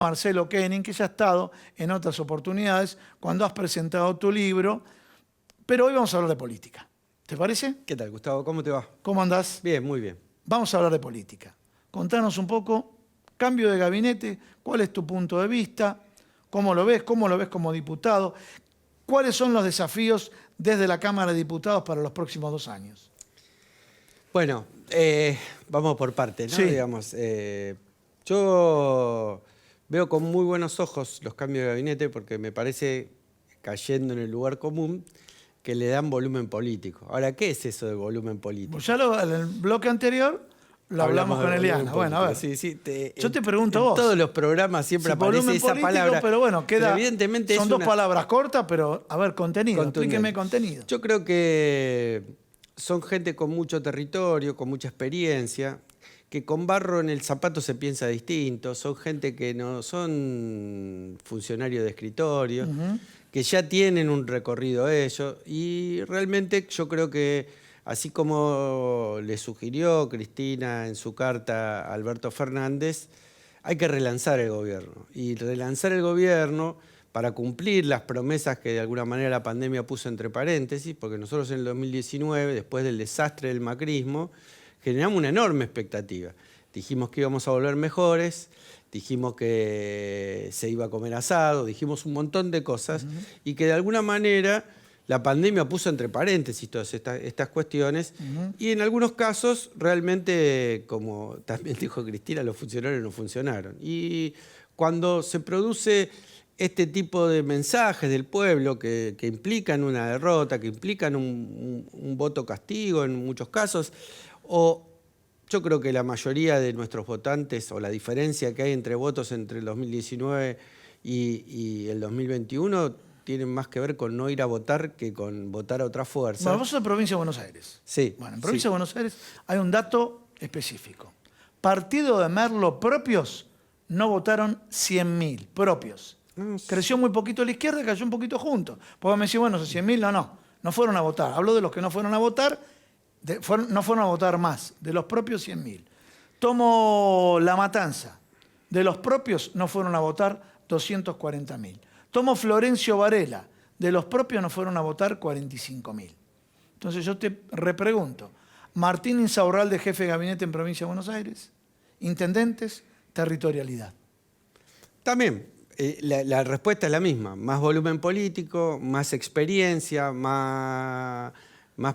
Marcelo Koenig, que ya ha estado en otras oportunidades cuando has presentado tu libro, pero hoy vamos a hablar de política. ¿Te parece? ¿Qué tal, Gustavo? ¿Cómo te va? ¿Cómo andás? Bien, muy bien. Vamos a hablar de política. Contanos un poco, cambio de gabinete, ¿cuál es tu punto de vista? ¿Cómo lo ves? ¿Cómo lo ves como diputado? ¿Cuáles son los desafíos desde la Cámara de Diputados para los próximos 2 años? Bueno, vamos por partes, ¿no? Sí. Digamos, yo veo con muy buenos ojos los cambios de gabinete porque me parece, cayendo en el lugar común, que le dan volumen político. Ahora, ¿qué es eso de volumen político? Ya en el bloque anterior lo hablamos con de volumen Eliana. Bueno, a ver. político. Sí, Yo te pregunto a en vos. todos los programas siempre Sí, aparece volumen esa político, palabra. pero bueno, queda, Pero evidentemente son es dos una palabras cortas, pero a ver, contenido. Explíqueme contenido. Yo creo que son gente con mucho territorio, con mucha experiencia, que con barro en el zapato se piensa distinto, son gente que no son funcionarios de escritorio, que ya tienen un recorrido ellos, y realmente yo creo que, así como le sugirió Cristina en su carta a Alberto Fernández, hay que relanzar el gobierno. Y relanzar el gobierno para cumplir las promesas que de alguna manera la pandemia puso entre paréntesis, porque nosotros en el 2019, después del desastre del macrismo, generamos una enorme expectativa. Dijimos que íbamos a volver mejores, dijimos que se iba a comer asado, dijimos un montón de cosas y que de alguna manera la pandemia puso entre paréntesis todas estas cuestiones y en algunos casos realmente, como también dijo Cristina, los funcionarios no funcionaron. Y cuando se produce este tipo de mensajes del pueblo que implican una derrota, que implican un voto castigo en muchos casos, o yo creo que la mayoría de nuestros votantes, o la diferencia que hay entre votos entre el 2019 y el 2021, tienen más que ver con no ir a votar que con votar a otra fuerza. Bueno, vos sos de Provincia de Buenos Aires. Sí. Bueno, en Provincia de Buenos Aires hay un dato específico. Partido de Merlo propios no votaron 100.000 propios. Creció muy poquito la izquierda y cayó un poquito juntos. Porque me decís, bueno, esos 100.000 no fueron a votar. Hablo de los que no fueron a votar, no fueron a votar más, de los propios 100.000. Tomo La Matanza, de los propios no fueron a votar 240.000. Tomo Florencio Varela, de los propios no fueron a votar 45.000. Entonces yo te repregunto, Martín Insaurralde, jefe de gabinete en Provincia de Buenos Aires, intendentes, territorialidad. También, la respuesta es la misma, más volumen político, más experiencia, más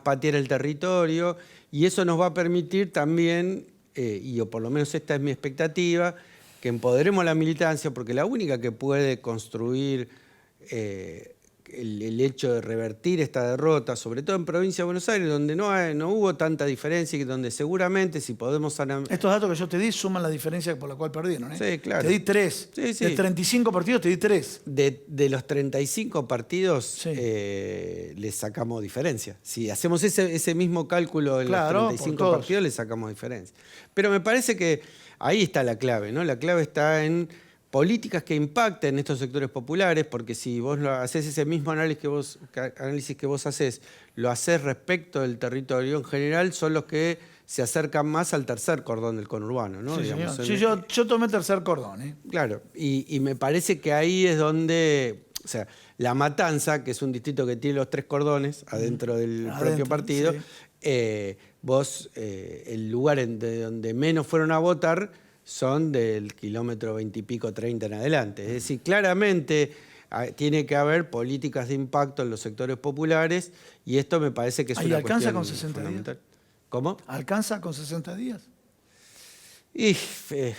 patear el territorio, y eso nos va a permitir también, o por lo menos esta es mi expectativa, que empoderemos a la militancia, porque la única que puede construir el hecho de revertir esta derrota, sobre todo en Provincia de Buenos Aires, donde no hubo tanta diferencia y donde seguramente si podemos... Estos datos que yo te di suman la diferencia por la cual perdieron, ¿eh? Sí, claro. Te di 3. Sí, sí. De 35 partidos te di 3. De los 35 partidos Sí. les sacamos diferencia. Si hacemos ese mismo cálculo en Claro, los 35 partidos, les sacamos diferencia. Pero me parece que ahí está la clave, ¿no? La clave está en políticas que impacten en estos sectores populares, porque si vos haces ese mismo análisis que vos haces, lo haces respecto del territorio, en general son los que se acercan más al tercer cordón del conurbano, ¿no? Sí, Digamos, sí, yo tomé tercer cordón, ¿eh? Claro, y me parece que ahí es donde, o sea, La Matanza, que es un distrito que tiene los 3 cordones adentro del propio partido, sí. el lugar de donde menos fueron a votar son del kilómetro 20 y pico, 30 en adelante. Es decir, claramente tiene que haber políticas de impacto en los sectores populares y esto me parece que es una ¿Alcanza cuestión con 60 fundamental. días? ¿Cómo? ¿Alcanza con 60 días? Y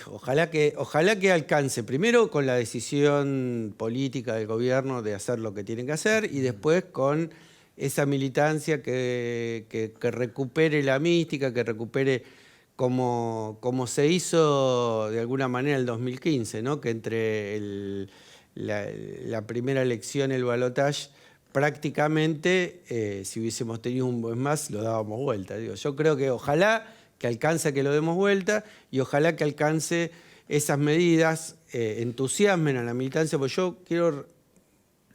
ojalá que alcance, primero con la decisión política del gobierno de hacer lo que tienen que hacer y después con esa militancia que recupere la mística, que recupere como se hizo de alguna manera en el 2015, ¿no? Que entre la primera elección, el balotaje, prácticamente, si hubiésemos tenido un buen más, lo dábamos vuelta. Digo, yo creo que ojalá que alcance a que lo demos vuelta y ojalá que alcance esas medidas, entusiasmen a la militancia, porque yo quiero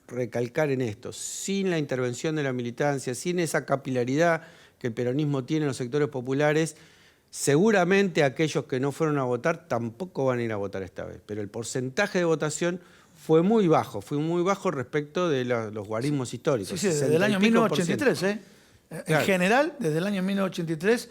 recalcar en esto, sin la intervención de la militancia, sin esa capilaridad que el peronismo tiene en los sectores populares, Seguramente aquellos que no fueron a votar tampoco van a ir a votar esta vez, pero el porcentaje de votación fue muy bajo respecto de los guarismos históricos. Sí, desde el año 1983, ¿eh? En Claro. general, desde el año 1983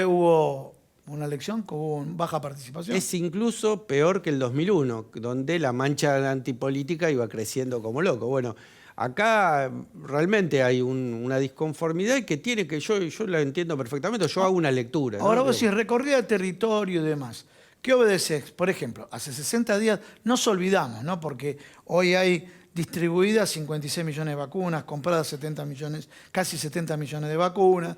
hubo una elección con baja participación. Es incluso peor que el 2001, donde la mancha antipolítica iba creciendo como loco. Bueno, acá realmente hay una disconformidad que tiene que yo la entiendo perfectamente, yo hago una lectura. Ahora ¿no? vos decís recorrida de territorio y demás. ¿Qué obedece? Por ejemplo, hace 60 días, nos olvidamos, ¿no? Porque hoy hay distribuidas 56 millones de vacunas, compradas 70 millones, casi 70 millones de vacunas.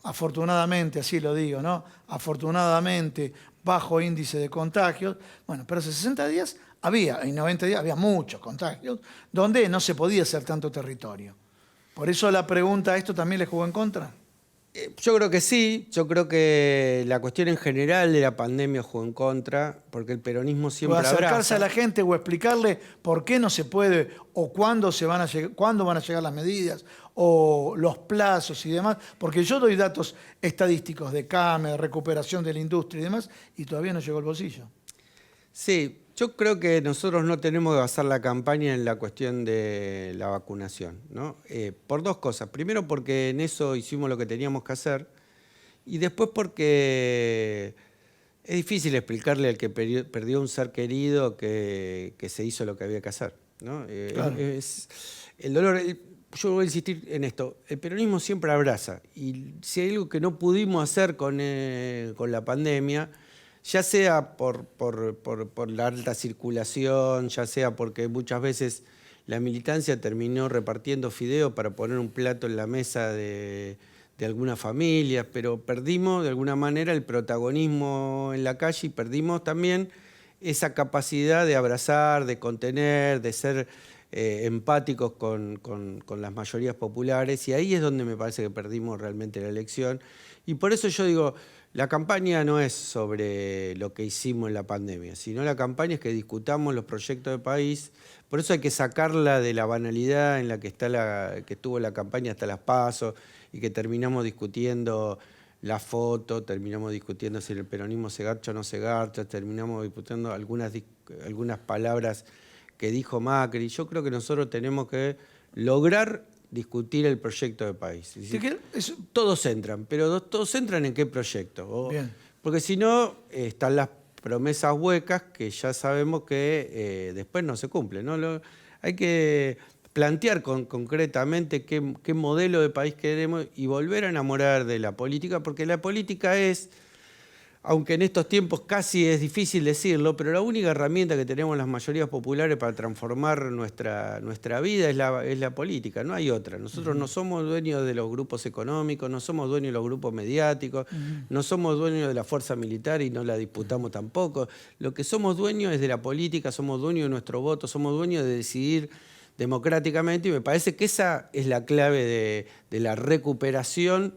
Afortunadamente, así lo digo, ¿no? Afortunadamente, bajo índice de contagios. Bueno, pero hace 60 días y 90 días había muchos contagios, donde no se podía hacer tanto territorio. Por eso la pregunta, ¿esto también le jugó en contra? Yo creo que sí, yo creo que la cuestión en general de la pandemia jugó en contra, porque el peronismo siempre O acercarse abraza. a la gente o explicarle por qué no se puede o cuándo cuándo van a llegar las medidas o los plazos y demás, porque yo doy datos estadísticos de CAME, de recuperación de la industria y demás, y todavía no llegó el bolsillo. Sí, yo creo que nosotros no tenemos que basar la campaña en la cuestión de la vacunación, ¿no? Por dos cosas. Primero, porque en eso hicimos lo que teníamos que hacer, y después porque es difícil explicarle al que perdió un ser querido que se hizo lo que había que hacer, ¿no? Claro. El dolor. Yo voy a insistir en esto, el peronismo siempre abraza, y si hay algo que no pudimos hacer con la pandemia, ya sea por la alta circulación, ya sea porque muchas veces la militancia terminó repartiendo fideos para poner un plato en la mesa de algunas familias, pero perdimos de alguna manera el protagonismo en la calle y perdimos también esa capacidad de abrazar, de contener, de ser empáticos con las mayorías populares, y ahí es donde me parece que perdimos realmente la elección. Y por eso yo digo, la campaña no es sobre lo que hicimos en la pandemia, sino la campaña es que discutamos los proyectos de país. Por eso hay que sacarla de la banalidad en la que estuvo la campaña hasta las PASO, y que terminamos discutiendo la foto, terminamos discutiendo si el peronismo se garcha o no se garcha, terminamos discutiendo algunas palabras que dijo Macri. Yo creo que nosotros tenemos que lograr discutir el proyecto de país. Es decir, todos entran, pero ¿todos entran en qué proyecto? Bien. Porque si no, están las promesas huecas que ya sabemos que después no se cumplen, ¿no? Hay que plantear concretamente qué modelo de país queremos y volver a enamorar de la política, porque la política es, aunque en estos tiempos casi es difícil decirlo, pero la única herramienta que tenemos las mayorías populares para transformar nuestra vida es la política, no hay otra. Nosotros no somos dueños de los grupos económicos, no somos dueños de los grupos mediáticos, no somos dueños de la fuerza militar y no la disputamos tampoco. Lo que somos dueños es de la política, somos dueños de nuestro voto, somos dueños de decidir democráticamente, y me parece que esa es la clave de la recuperación.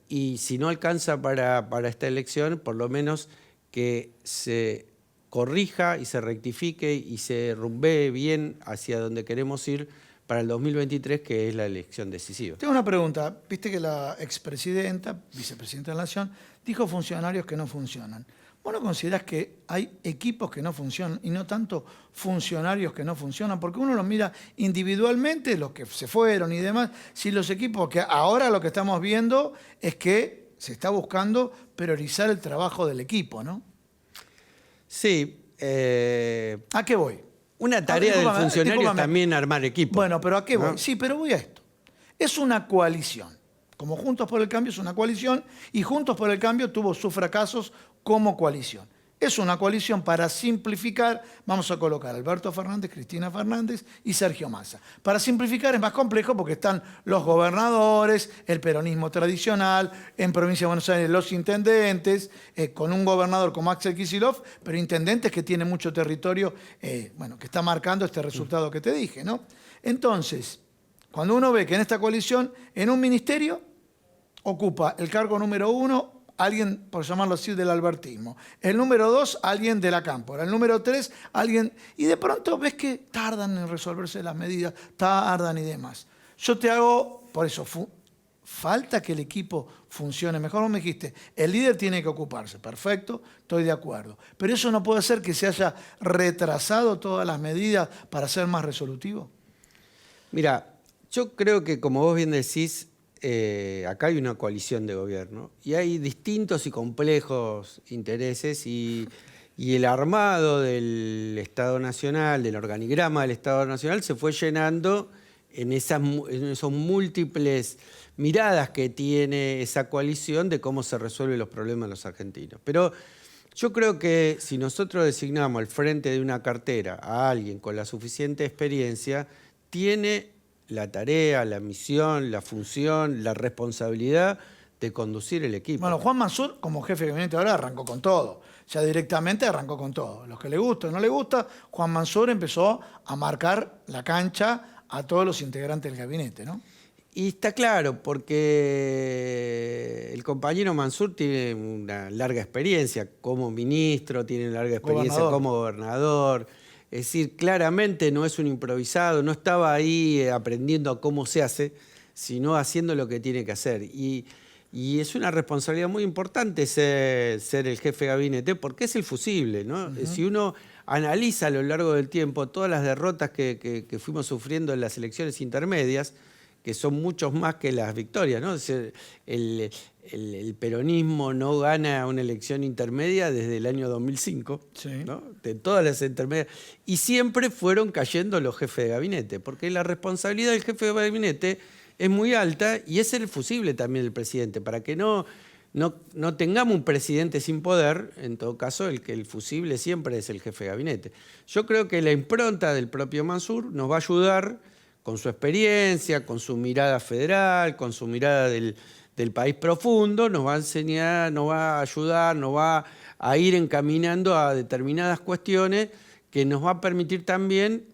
Y si no alcanza para esta elección, por lo menos que se corrija y se rectifique y se rumbee bien hacia donde queremos ir para el 2023, que es la elección decisiva. Tengo una pregunta. Viste que la expresidenta, vicepresidenta de la Nación, dijo funcionarios que no funcionan. ¿Vos no considerás que hay equipos que no funcionan y no tanto funcionarios que no funcionan? Porque uno los mira individualmente, los que se fueron y demás, si los equipos, que ahora lo que estamos viendo es que se está buscando priorizar el trabajo del equipo, ¿no? Sí. ¿A qué voy? Una tarea del funcionario es también armar equipo. Bueno, pero ¿a qué voy? ¿No? Sí, pero voy a esto. Es una coalición. Como Juntos por el Cambio es una coalición, y Juntos por el Cambio tuvo sus fracasos como coalición. Es una coalición para simplificar, vamos a colocar a Alberto Fernández, Cristina Fernández y Sergio Massa. Para simplificar es más complejo porque están los gobernadores, el peronismo tradicional, en Provincia de Buenos Aires los intendentes, con un gobernador como Axel Kicillof, pero intendentes que tienen mucho territorio, bueno, que está marcando este resultado que te dije, ¿no? Entonces, cuando uno ve que en esta coalición, en un ministerio, ocupa el cargo número 1 alguien, por llamarlo así, del albertismo. El número 2, alguien de la cámpora. El número 3, alguien... Y de pronto ves que tardan en resolverse las medidas, tardan y demás. Yo te hago, por eso, falta que el equipo funcione mejor. Vos me dijiste, el líder tiene que ocuparse. Perfecto, estoy de acuerdo. Pero eso no puede ser que se haya retrasado todas las medidas para ser más resolutivo. Mira, yo creo que, como vos bien decís, acá hay una coalición de gobierno y hay distintos y complejos intereses y el armado del Estado Nacional, del organigrama del Estado Nacional, se fue llenando en esos múltiples miradas que tiene esa coalición de cómo se resuelven los problemas de los argentinos. Pero yo creo que si nosotros designamos al frente de una cartera a alguien con la suficiente experiencia, tiene la tarea, la misión, la función, la responsabilidad de conducir el equipo. Bueno, Juan Mansur, como jefe de gabinete ahora, arrancó con todo. Ya directamente arrancó con todo. Los que le gusta o no le gusta, Juan Mansur empezó a marcar la cancha a todos los integrantes del gabinete, ¿no? Y está claro, porque el compañero Mansur tiene una larga experiencia como ministro, tiene larga experiencia como gobernador. Es decir, claramente no es un improvisado, no estaba ahí aprendiendo a cómo se hace, sino haciendo lo que tiene que hacer. Y es una responsabilidad muy importante ser el jefe de gabinete, porque es el fusible, ¿no? Si uno analiza a lo largo del tiempo todas las derrotas que fuimos sufriendo en las elecciones intermedias, que son muchos más que las victorias, ¿no? El peronismo no gana una elección intermedia desde el año 2005, sí, ¿no? De todas las intermedias. Y siempre fueron cayendo los jefes de gabinete, porque la responsabilidad del jefe de gabinete es muy alta y es el fusible también del presidente, para que no tengamos un presidente sin poder. En todo caso, el fusible siempre es el jefe de gabinete. Yo creo que la impronta del propio Mansur nos va a ayudar con su experiencia, con su mirada federal, con su mirada del país profundo, nos va a enseñar, nos va a ayudar, nos va a ir encaminando a determinadas cuestiones que nos va a permitir también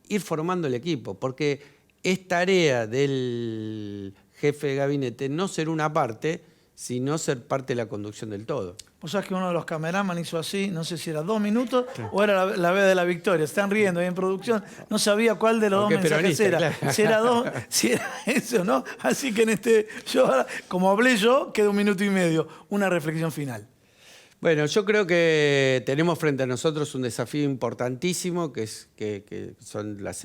ir formando el equipo, porque es tarea del jefe de gabinete no ser una parte, sino ser parte de la conducción del todo. Vos sabés que uno de los cameraman hizo así, no sé si era 2 minutos o era la vez de la victoria. Están riendo ahí en producción, no sabía cuál de los dos mensajes era. Claro. Si era eso, ¿no? Así que yo ahora, como hablé yo, queda 1 minuto y medio. Una reflexión final. Bueno, yo creo que tenemos frente a nosotros un desafío importantísimo, que son las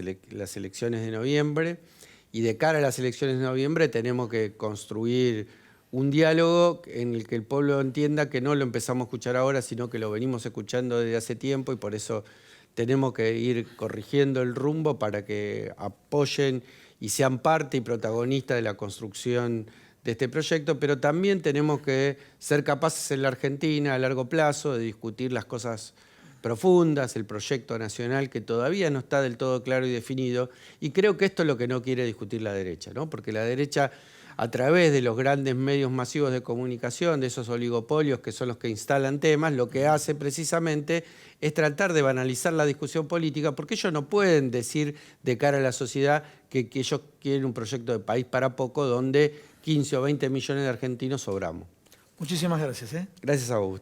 elecciones de noviembre. Y de cara a las elecciones de noviembre tenemos que construir un diálogo en el que el pueblo entienda que no lo empezamos a escuchar ahora, sino que lo venimos escuchando desde hace tiempo, y por eso tenemos que ir corrigiendo el rumbo para que apoyen y sean parte y protagonistas de la construcción de este proyecto, pero también tenemos que ser capaces en la Argentina a largo plazo de discutir las cosas profundas, el proyecto nacional que todavía no está del todo claro y definido, y creo que esto es lo que no quiere discutir la derecha, ¿no? Porque la derecha, a través de los grandes medios masivos de comunicación, de esos oligopolios que son los que instalan temas, lo que hace precisamente es tratar de banalizar la discusión política, porque ellos no pueden decir de cara a la sociedad que ellos quieren un proyecto de país para poco donde 15 o 20 millones de argentinos sobramos. Muchísimas gracias. Gracias a vos, Gustavo.